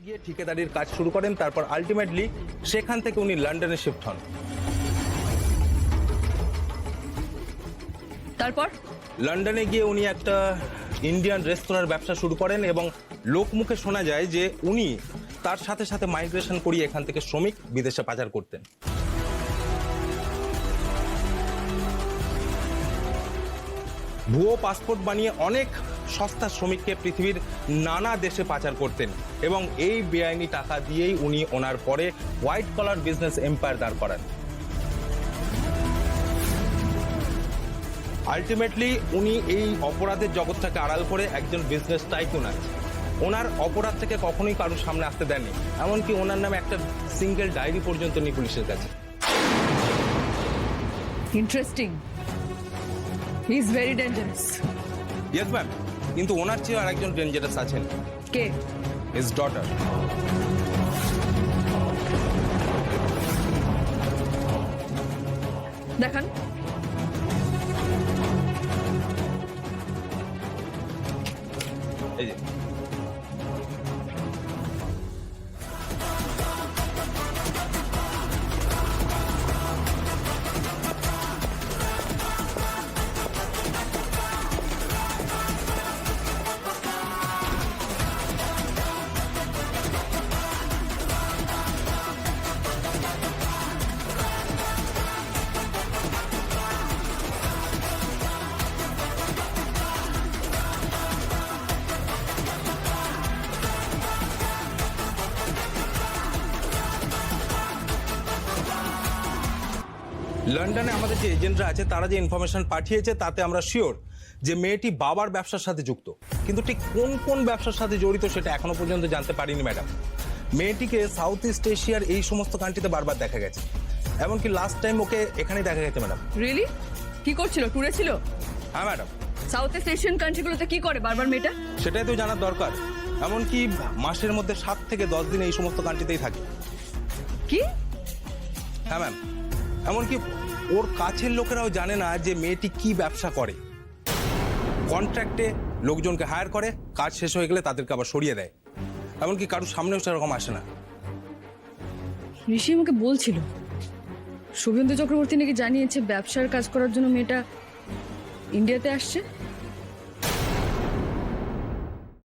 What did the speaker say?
গিয়ে ঠিকাদারির কাজ শুরু করেন, তারপর আলটিমেটলি সেখান থেকে উনি লন্ডনে শিফট হন। তারপর লন্ডনে গিয়ে উনি একটা ইন্ডিয়ান রেস্তোরাঁর ব্যবসা শুরু করেন এবং লোকমুখে শোনা যায় যে উনি তার সাথে সাথে মাইগ্রেশন করিয়ে এখান থেকে শ্রমিক বিদেশে পাচার করতেন। ভুয়ো পাসপোর্ট বানিয়ে অনেক সস্তা শ্রমিককে পৃথিবীর নানা দেশে পাচার করতেন এবং এই বেআইনি টাকা দিয়েই উনি ওনার পরে হোয়াইট কলার বিজনেস এম্পায়ার দাঁড় করান। আলটিমেটলি উনি এই অপরাধের জগৎটাকে আড়াল করে একজন বিজনেস টাইকুন আছে। ওনার অপরাধ থেকে কখনোই কারোর সামনে আসতে দেননি, এমনকি ওনার নামে একটা সিঙ্গেল ডায়েরি পর্যন্ত নেই পুলিশের কাছে। Interesting, he is very dangerous. Yes ma'am, কিন্তু ওনার চেয়ে আর একজন ডেঞ্জারাস আছেন। কে? His daughter. দেখান। এই যে লন্ডনে আমাদের যে এজেন্টরা আছে তারা যে ইনফরমেশন পাঠিয়েছে তাতে আমরা শিওর যে মেয়েটি বাবার ব্যবসার সাথে যুক্ত, কিন্তু ঠিক কোন কোন ব্যবসার সাথে জড়িত সেটা এখনো পর্যন্ত জানতে পারিনি ম্যাডাম। মেয়েটিকে সাউথ ইস্ট এশিয়ার এই সমস্ত কান্ট্রিতে বারবার দেখা গেছে, এমনকি লাস্ট টাইম ওকে এখানেই দেখা গেছে ম্যাডাম। রিয়েলি? কি করছিল? ট্যুরে ছিল? হ্যাঁ ম্যাডাম। সাউথ ইস্ট এশিয়ান কান্ট্রিগুলোতে কি করে বারবার মেয়েটা? সেটাই তো জানার দরকার। এমনকি মাসের মধ্যে 7 থেকে 10 দিন এই সমস্ত কান্ট্রিতেই থাকে। কি? হ্যাঁ ম্যাম, এমনকি ওর কাছের লোকেরাও জানে না যে মেয়েটি কি ব্যবসা করে। কন্ট্রাক্টে লোকজনকে হায়ার করে, কাজ শেষ হয়ে গেলে তাদেরকে আবার সরিয়ে দেয়, এমনকি কারোর সামনেও সেরকম আসে না। ঋষি আমাকে বলছিল শুভেন্দু চক্রবর্তী নাকি জানিয়েছে ব্যবসার কাজ করার জন্য মেয়েটা ইন্ডিয়াতে আসছে।